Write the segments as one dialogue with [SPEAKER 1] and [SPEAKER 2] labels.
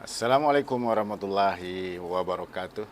[SPEAKER 1] Assalamualaikum warahmatullahi wabarakatuh.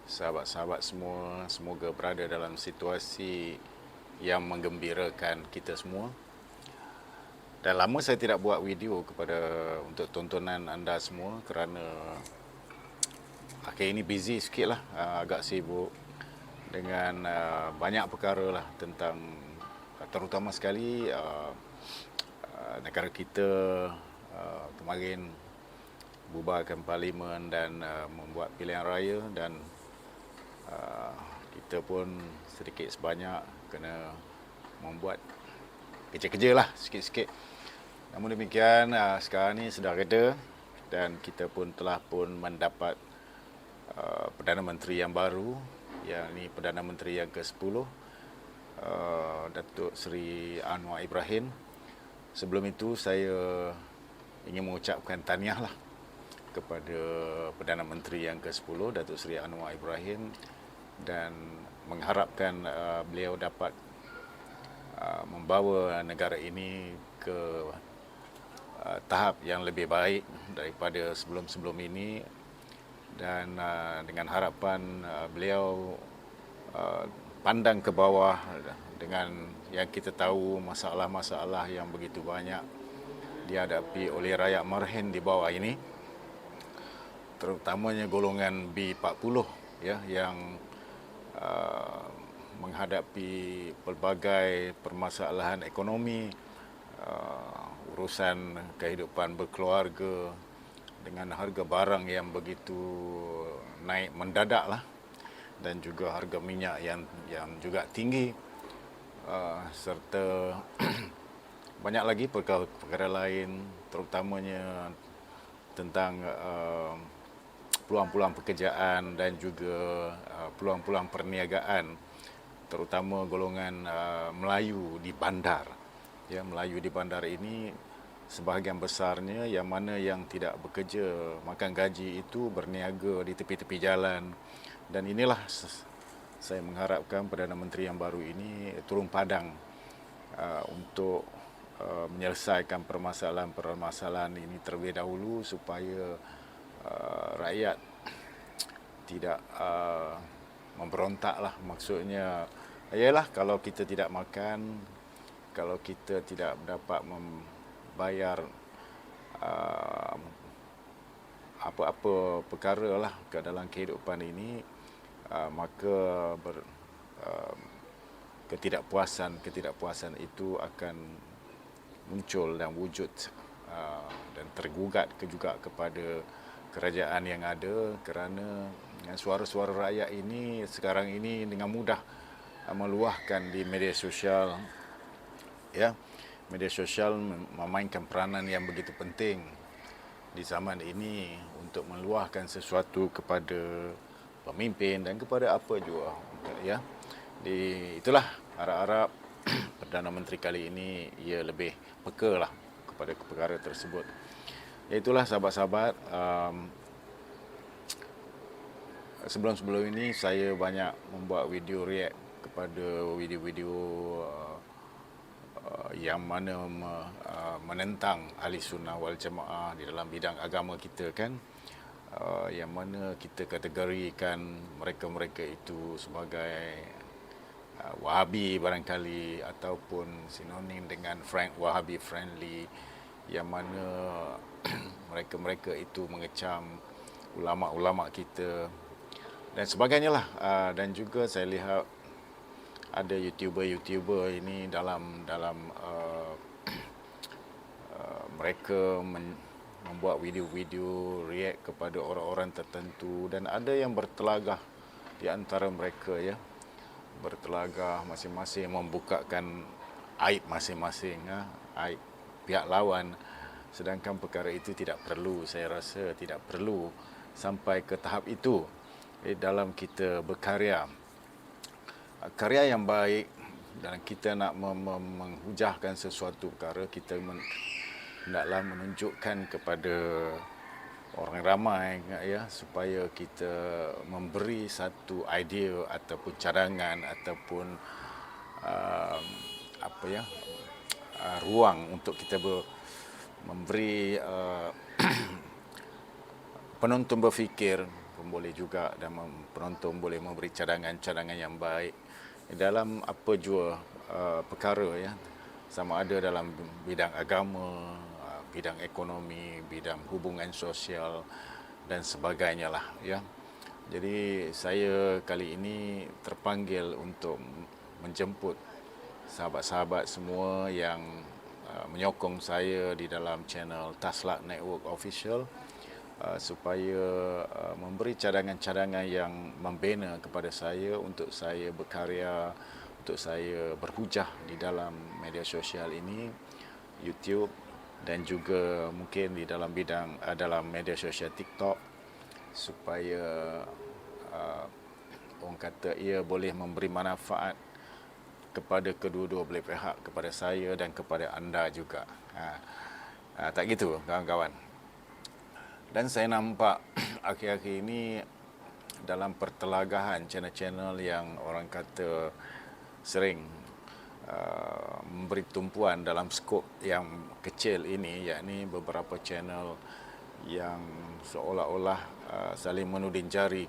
[SPEAKER 1] Sahabat-sahabat semua, semoga berada dalam situasi yang menggembirakan kita semua. Dah lama saya tidak buat video untuk tontonan anda semua kerana akhir ini busy sikit lah, agak sibuk dengan banyak perkara lah tentang, terutama sekali negara kita kemarin bubarkan parlimen dan membuat pilihan raya, dan kita pun sedikit sebanyak kena membuat kerja-kerja lah sikit-sikit. Namun demikian, sekarang ni sudah reda dan kita pun telah mendapat Perdana Menteri yang baru, yang ini Perdana Menteri yang ke-10, Datuk Seri Anwar Ibrahim. Sebelum itu saya ingin mengucapkan tahniah lah kepada Perdana Menteri yang ke-10, Datuk Seri Anwar Ibrahim, dan mengharapkan beliau dapat membawa negara ini ke tahap yang lebih baik daripada sebelum-sebelum ini, dan dengan harapan beliau pandang ke bawah dengan yang kita tahu masalah-masalah yang begitu banyak dihadapi oleh rakyat Marhin di bawah ini, terutamanya golongan B40 ya, yang menghadapi pelbagai permasalahan ekonomi, urusan kehidupan berkeluarga dengan harga barang yang begitu naik mendadak lah, dan juga harga minyak yang juga tinggi, serta banyak lagi perkara-perkara lain, terutamanya tentang peluang-peluang pekerjaan dan juga peluang-peluang perniagaan, terutama golongan Melayu di bandar. Ya, Melayu di bandar ini sebahagian besarnya yang mana yang tidak bekerja makan gaji itu berniaga di tepi-tepi jalan, dan inilah saya mengharapkan Perdana Menteri yang baru ini turun padang untuk menyelesaikan permasalahan-permasalahan ini terlebih dahulu, supaya rakyat tidak memberontak lah. Maksudnya ialah kalau kita tidak makan, kalau kita tidak dapat membayar apa-apa perkara lah ke dalam kehidupan ini, maka ketidakpuasan itu akan muncul dan wujud, dan tergugat juga kepada kerajaan yang ada, kerana suara-suara rakyat ini sekarang ini dengan mudah meluahkan di media sosial. Ya, media sosial memainkan peranan yang begitu penting di zaman ini untuk meluahkan sesuatu kepada pemimpin dan kepada apa juga, ya. Itulah harap-harap Perdana Menteri kali ini ia lebih peka lah kepada perkara tersebut. Itulah sahabat-sahabat, sebelum-sebelum ini saya banyak membuat video react kepada video-video yang mana menentang Ahli Sunnah wal Jamaah di dalam bidang agama kita kan, yang mana kita kategorikan mereka-mereka itu sebagai Wahabi barangkali, ataupun sinonim dengan Wahabi friendly, yang mana mereka-mereka itu mengecam ulama-ulama kita dan sebagainya lah. Dan juga saya lihat ada YouTuber ini dalam mereka membuat video-video react kepada orang-orang tertentu, dan ada yang bertelagah di antara mereka, ya, bertelagah masing-masing membukakan aib masing-masing, aib pihak lawan, sedangkan perkara itu tidak perlu. Saya rasa tidak perlu sampai ke tahap itu dalam kita berkarya. Karya yang baik, dan kita nak menghujahkan sesuatu perkara, kita hendaklah menunjukkan kepada orang ramai, ya, supaya kita memberi satu idea ataupun cadangan ataupun ruang untuk kita memberi penonton berfikir pun boleh juga, dan penonton boleh memberi cadangan-cadangan yang baik dalam apa jua perkara, ya, sama ada dalam bidang agama, bidang ekonomi, bidang hubungan sosial dan sebagainya lah, ya. Jadi saya kali ini terpanggil untuk menjemput sahabat-sahabat semua yang menyokong saya di dalam channel Taslak Network Official, supaya memberi cadangan-cadangan yang membina kepada saya untuk saya berkarya, untuk saya berhujah di dalam media sosial ini, YouTube, dan juga mungkin di dalam bidang dalam media sosial TikTok, supaya orang kata ia boleh memberi manfaat kepada kedua-dua belah pihak, kepada saya dan kepada anda juga. Tak gitu kawan-kawan? Dan saya nampak akhir-akhir ini dalam pertelagahan channel-channel yang orang kata sering memberi tumpuan dalam skop yang kecil ini, yakni beberapa channel yang seolah-olah saling menuding jari,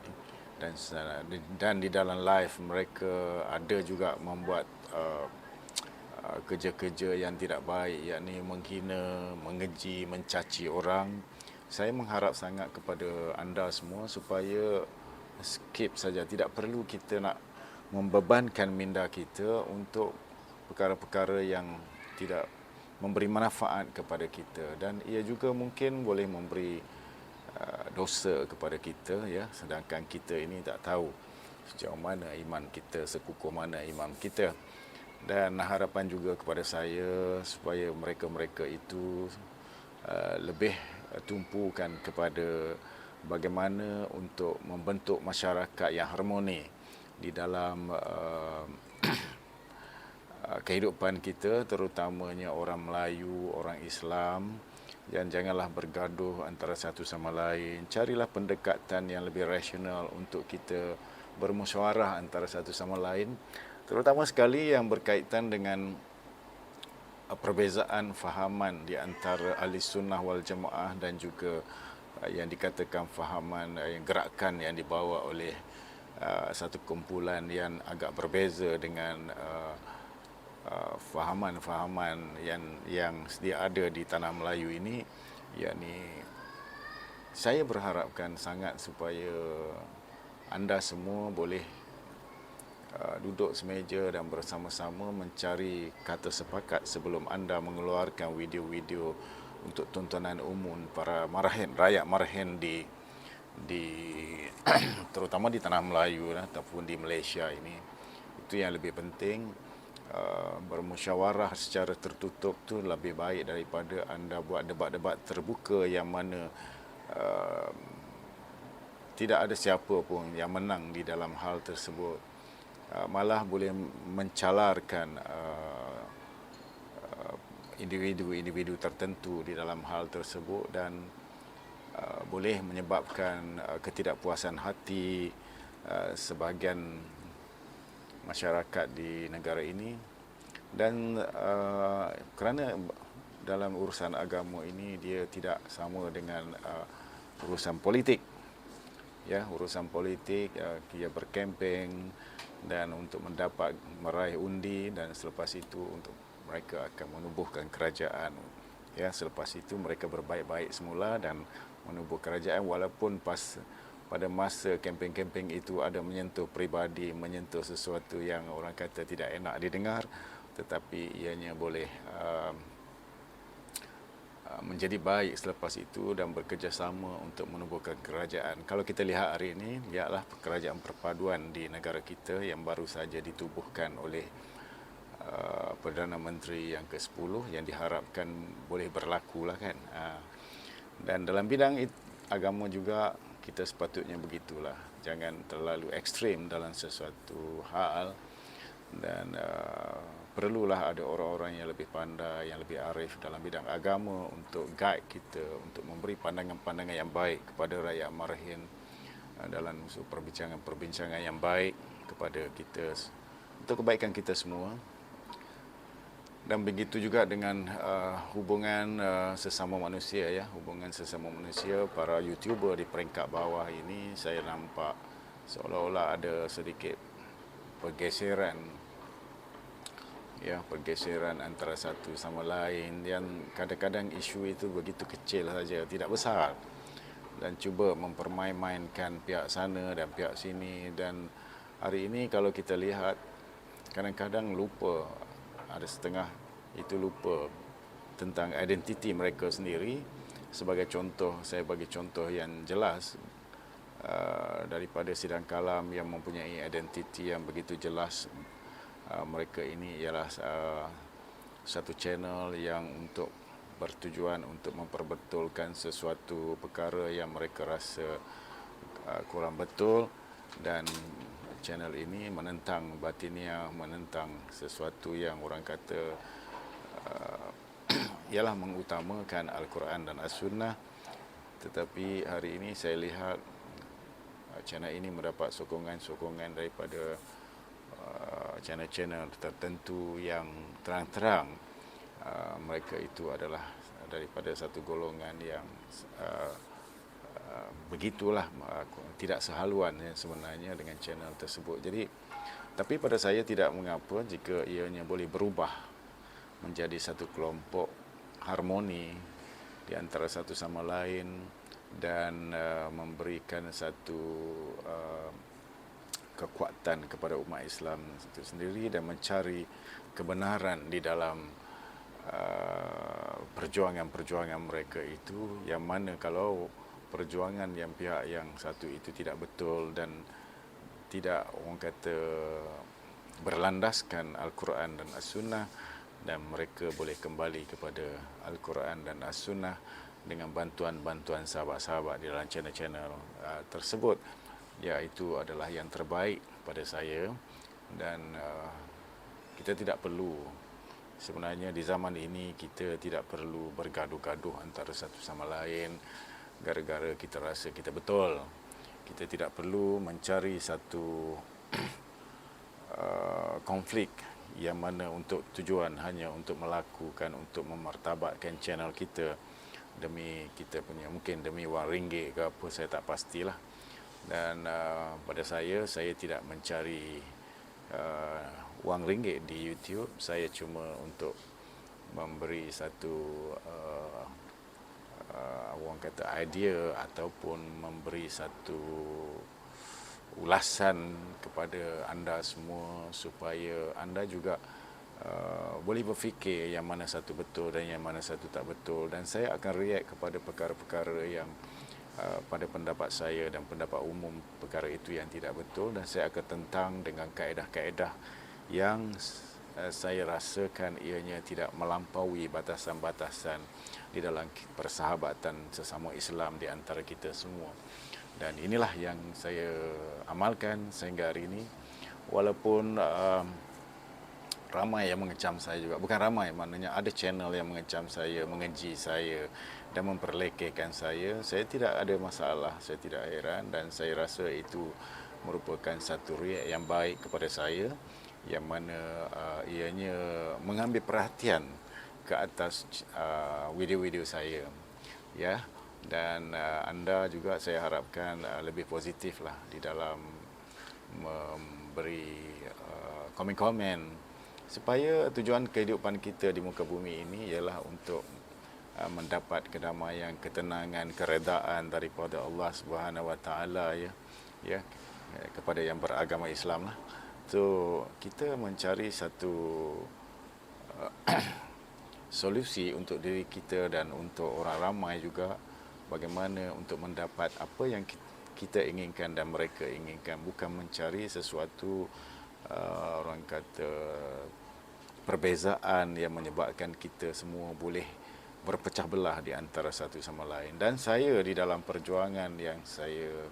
[SPEAKER 1] dan di dalam live mereka ada juga membuat kerja-kerja yang tidak baik, yakni menghina, mengeji, mencaci orang. Saya mengharap sangat kepada anda semua supaya skip saja, tidak perlu kita nak membebankan minda kita untuk perkara-perkara yang tidak memberi manfaat kepada kita, dan ia juga mungkin boleh memberi dosa kepada kita, ya, sedangkan kita ini tak tahu sejauh mana iman kita, sekukuh mana iman kita. Dan harapan juga kepada saya supaya mereka-mereka itu lebih tumpukan kepada bagaimana untuk membentuk masyarakat yang harmoni di dalam kehidupan kita, terutamanya orang Melayu, orang Islam. Dan janganlah bergaduh antara satu sama lain. Carilah pendekatan yang lebih rasional untuk kita bermusyawarah antara satu sama lain, terutama sekali yang berkaitan dengan perbezaan fahaman di antara ahli sunnah wal jamaah dan juga yang dikatakan fahaman gerakan yang dibawa oleh satu kumpulan yang agak berbeza dengan fahaman-fahaman yang sedia ada di tanah Melayu ini. Yakni saya berharapkan sangat supaya anda semua boleh duduk semeja dan bersama-sama mencari kata sepakat sebelum anda mengeluarkan video-video untuk tontonan umum para marahin, rakyat marahin di terutama di tanah Melayu ataupun di Malaysia ini. Itu yang lebih penting. Bermusyawarah secara tertutup tu lebih baik daripada anda buat debat-debat terbuka yang mana tidak ada siapa pun yang menang di dalam hal tersebut. Malah boleh mencalarkan individu-individu tertentu di dalam hal tersebut, dan boleh menyebabkan ketidakpuasan hati sebahagian masyarakat di negara ini. Dan kerana dalam urusan agama ini dia tidak sama dengan urusan politik, ya, urusan politik dia berkempen dan untuk meraih undi, dan selepas itu untuk mereka akan menubuhkan kerajaan, ya, selepas itu mereka berbaik-baik semula dan menubuh kerajaan, walaupun pada masa kempen-kempen itu ada menyentuh peribadi, menyentuh sesuatu yang orang kata tidak enak didengar, tetapi ianya boleh menjadi baik selepas itu dan bekerjasama untuk menubuhkan kerajaan. Kalau kita lihat hari ini, lihatlah kerajaan perpaduan di negara kita yang baru saja ditubuhkan oleh Perdana Menteri yang ke-10 yang diharapkan boleh berlaku lah kan. Dan dalam bidang agama juga kita sepatutnya begitulah. Jangan terlalu ekstrim dalam sesuatu hal, dan perlulah ada orang-orang yang lebih pandai, yang lebih arif dalam bidang agama untuk guide kita, untuk memberi pandangan-pandangan yang baik kepada rakyat marahin dalam perbincangan-perbincangan yang baik kepada kita, untuk kebaikan kita semua. Dan begitu juga dengan hubungan sesama manusia ya, hubungan sesama manusia. Para YouTuber di peringkat bawah ini saya nampak seolah-olah ada sedikit pergeseran ya, pergeseran antara satu sama lain, yang kadang-kadang isu itu begitu kecil saja, tidak besar, dan cuba mempermain-mainkan pihak sana dan pihak sini. Dan hari ini kalau kita lihat, kadang-kadang lupa, ada setengah itu lupa tentang identiti mereka sendiri. Sebagai contoh, saya bagi contoh yang jelas daripada Sidang Kalam yang mempunyai identiti yang begitu jelas. Mereka ini ialah satu channel yang untuk bertujuan untuk memperbetulkan sesuatu perkara yang mereka rasa kurang betul, dan channel ini menentang batiniah, menentang sesuatu yang orang kata ialah mengutamakan Al-Quran dan As-Sunnah. Tetapi hari ini saya lihat channel ini mendapat sokongan-sokongan daripada channel-channel tertentu yang terang-terang mereka itu adalah daripada satu golongan yang begitulah, tidak sehaluan ya, sebenarnya dengan channel tersebut. Jadi, tapi pada saya tidak mengapa jika ianya boleh berubah menjadi satu kelompok harmoni di antara satu sama lain, dan memberikan satu kekuatan kepada umat Islam itu sendiri, dan mencari kebenaran di dalam perjuangan-perjuangan mereka itu, yang mana kalau perjuangan yang pihak yang satu itu tidak betul dan tidak, orang kata, berlandaskan Al-Quran dan As-Sunnah, dan mereka boleh kembali kepada Al-Quran dan As-Sunnah dengan bantuan-bantuan sahabat-sahabat di dalam channel-channel tersebut, ya, itu adalah yang terbaik pada saya. Dan kita tidak perlu, sebenarnya di zaman ini kita tidak perlu bergaduh-gaduh antara satu sama lain gara-gara kita rasa kita betul. Kita tidak perlu mencari satu konflik yang mana untuk tujuan hanya untuk melakukan, untuk memartabatkan channel kita demi kita punya, mungkin demi wang ringgit ke apa, saya tak pastilah. Dan pada saya tidak mencari wang ringgit di YouTube. Saya cuma untuk memberi satu orang kata idea, ataupun memberi satu ulasan kepada anda semua supaya anda juga boleh berfikir yang mana satu betul dan yang mana satu tak betul. Dan saya akan react kepada perkara-perkara yang pada pendapat saya dan pendapat umum perkara itu yang tidak betul, dan saya akan tentang dengan kaedah-kaedah yang saya rasakan ianya tidak melampaui batasan-batasan di dalam persahabatan sesama Islam di antara kita semua. Dan inilah yang saya amalkan sehingga hari ini. Walaupun ramai yang mengecam saya juga, bukan ramai, maknanya ada channel yang mengecam saya, mengeji saya dan memperlekehkan saya tidak ada masalah, saya tidak heran, dan saya rasa itu merupakan satu react yang baik kepada saya, yang mana ianya mengambil perhatian ke atas video-video saya, ya. Dan anda juga saya harapkan lebih positiflah di dalam memberi komen-komen, supaya tujuan kehidupan kita di muka bumi ini ialah untuk mendapat kedamaian, ketenangan, keredaan daripada Allah Subhanahu Wa Taala, ya, kepada yang beragama Islam lah. So kita mencari satu solusi untuk diri kita dan untuk orang ramai juga, bagaimana untuk mendapat apa yang kita inginkan dan mereka inginkan, bukan mencari sesuatu orang kata perbezaan yang menyebabkan kita semua boleh berpecah belah di antara satu sama lain. Dan saya di dalam perjuangan yang saya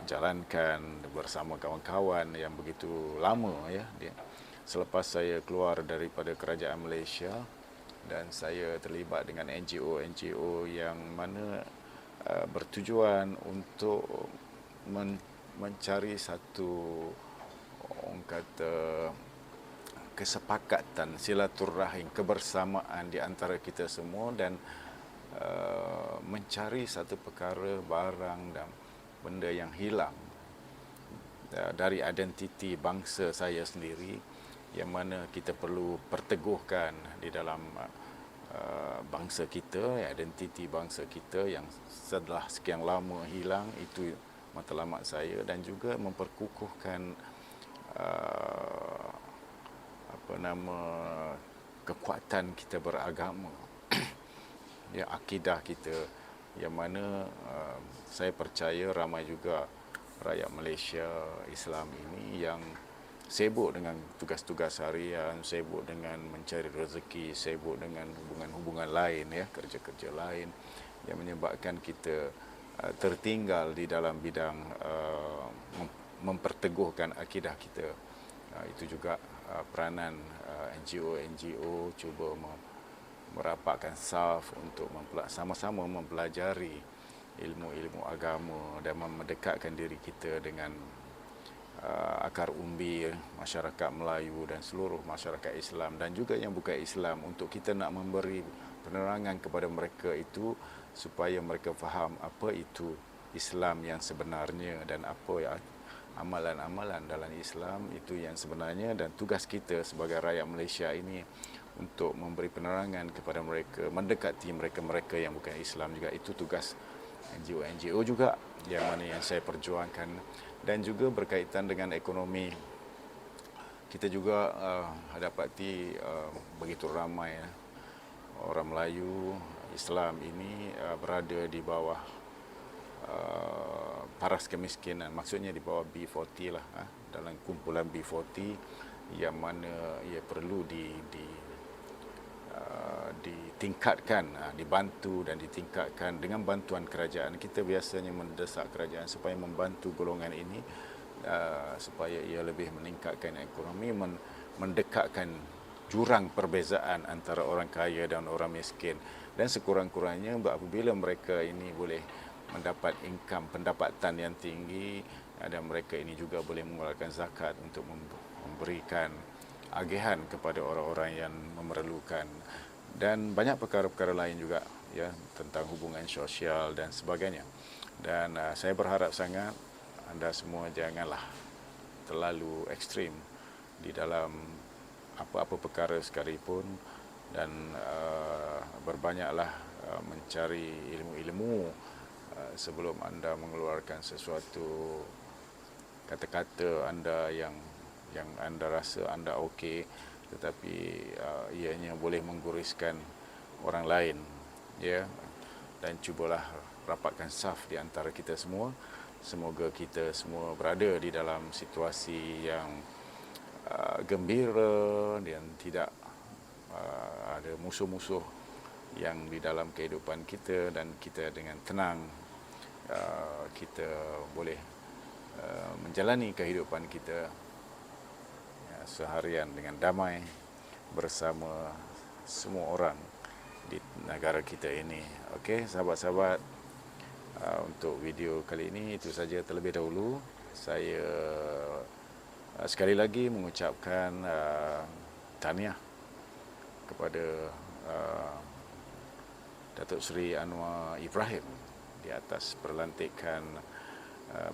[SPEAKER 1] jalankan bersama kawan-kawan yang begitu lama, ya, selepas saya keluar daripada kerajaan Malaysia dan saya terlibat dengan NGO yang mana bertujuan untuk mencari satu, orang kata, kesepakatan, silaturahim, kebersamaan di antara kita semua dan mencari satu perkara, barang dan benda yang hilang dari identiti bangsa saya sendiri, yang mana kita perlu perteguhkan di dalam bangsa kita, identiti bangsa kita yang setelah sekian lama hilang. Itu matlamat saya, dan juga memperkukuhkan kekuatan kita beragama, ya, akidah kita, yang mana saya percaya ramai juga rakyat Malaysia Islam ini yang sibuk dengan tugas-tugas harian, sibuk dengan mencari rezeki, sibuk dengan hubungan-hubungan lain, ya, kerja-kerja lain, yang menyebabkan kita tertinggal di dalam bidang memperteguhkan akidah kita. Itu juga peranan NGO cuba merapatkan saf untuk sama-sama mempelajari ilmu-ilmu agama dan mendekatkan diri kita dengan akar umbi masyarakat Melayu dan seluruh masyarakat Islam dan juga yang bukan Islam, untuk kita nak memberi penerangan kepada mereka itu supaya mereka faham apa itu Islam yang sebenarnya dan apa ya amalan-amalan dalam Islam itu yang sebenarnya. Dan tugas kita sebagai rakyat Malaysia ini untuk memberi penerangan kepada mereka, mendekati mereka-mereka yang bukan Islam juga. Itu tugas NGO juga yang mana yang saya perjuangkan. Dan juga berkaitan dengan ekonomi, kita juga dapati begitu ramai orang Melayu Islam ini berada di bawah paras kemiskinan, maksudnya di bawah B40 lah, dalam kumpulan B40, yang mana ia perlu ditingkatkan, dibantu dan ditingkatkan dengan bantuan kerajaan. Kita biasanya mendesak kerajaan supaya membantu golongan ini supaya ia lebih meningkatkan ekonomi, mendekatkan jurang perbezaan antara orang kaya dan orang miskin, dan sekurang-kurangnya apabila mereka ini boleh mendapat income, pendapatan yang tinggi, dan mereka ini juga boleh mengeluarkan zakat untuk memberikan agihan kepada orang-orang yang memerlukan, dan banyak perkara-perkara lain juga, ya, tentang hubungan sosial dan sebagainya. Dan saya berharap sangat anda semua janganlah terlalu ekstrim di dalam apa-apa perkara sekalipun, dan berbanyaklah mencari ilmu-ilmu sebelum anda mengeluarkan sesuatu kata-kata anda yang anda rasa anda okey, tetapi ianya boleh mengguriskan orang lain, ya. Dan cubalah rapatkan saf di antara kita semua. Semoga kita semua berada di dalam situasi yang gembira dan tidak ada musuh-musuh yang di dalam kehidupan kita, dan kita dengan tenang kita boleh menjalani kehidupan kita seharian dengan damai bersama semua orang di negara kita ini. Okey, sahabat-sahabat, untuk video kali ini itu saja terlebih dahulu. Saya sekali lagi mengucapkan tahniah kepada Datuk Seri Anwar Ibrahim di atas perlantikan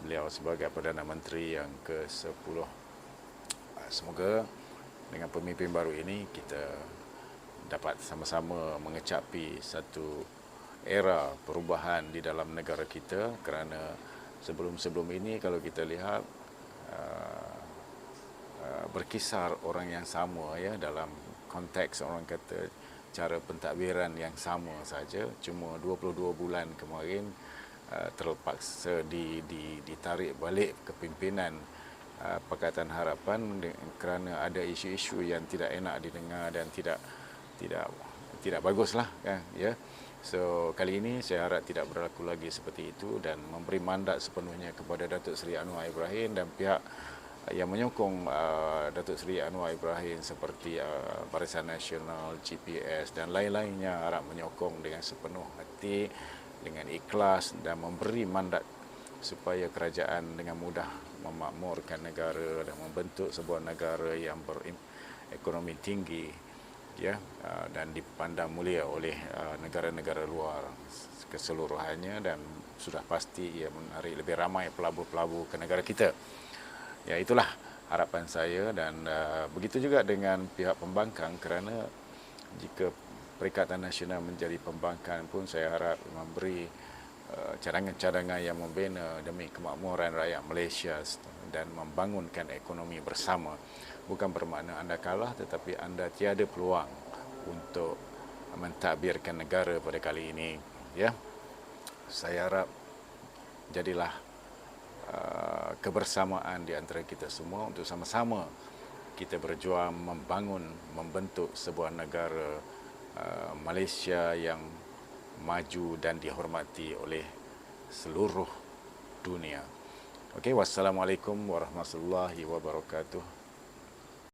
[SPEAKER 1] beliau sebagai Perdana Menteri yang ke-10. Semoga dengan pemimpin baru ini kita dapat sama-sama mengecapi satu era perubahan di dalam negara kita, kerana sebelum-sebelum ini kalau kita lihat berkisar orang yang sama, ya, dalam konteks orang kata cara pentadbiran yang sama saja. Cuma 22 bulan kemarin terpaksa ditarik balik kepimpinan Pakatan Harapan kerana ada isu-isu yang tidak enak didengar dan tidak baguslah, kan, ya. So kali ini saya harap tidak berlaku lagi seperti itu, dan memberi mandat sepenuhnya kepada Datuk Seri Anwar Ibrahim dan pihak yang menyokong Datuk Seri Anwar Ibrahim seperti Barisan Nasional, GPS dan lain-lainnya, harap menyokong dengan sepenuh hati, dengan ikhlas, dan memberi mandat supaya kerajaan dengan mudah memakmurkan negara dan membentuk sebuah negara yang ekonomi tinggi, ya, dan dipandang mulia oleh negara-negara luar keseluruhannya, dan sudah pasti ia menarik lebih ramai pelabur-pelabur ke negara kita. Ya, itulah harapan saya, dan begitu juga dengan pihak pembangkang, kerana jika Perikatan Nasional menjadi pembangkang pun saya harap memberi cadangan-cadangan yang membina demi kemakmuran rakyat Malaysia dan membangunkan ekonomi bersama. Bukan bermakna anda kalah, tetapi anda tiada peluang untuk mentadbirkan negara pada kali ini. Ya, saya harap jadilah kebersamaan di antara kita semua untuk sama-sama kita berjuang membangun, membentuk sebuah negara Malaysia yang maju dan dihormati oleh seluruh dunia. Okey, wassalamualaikum warahmatullahi wabarakatuh.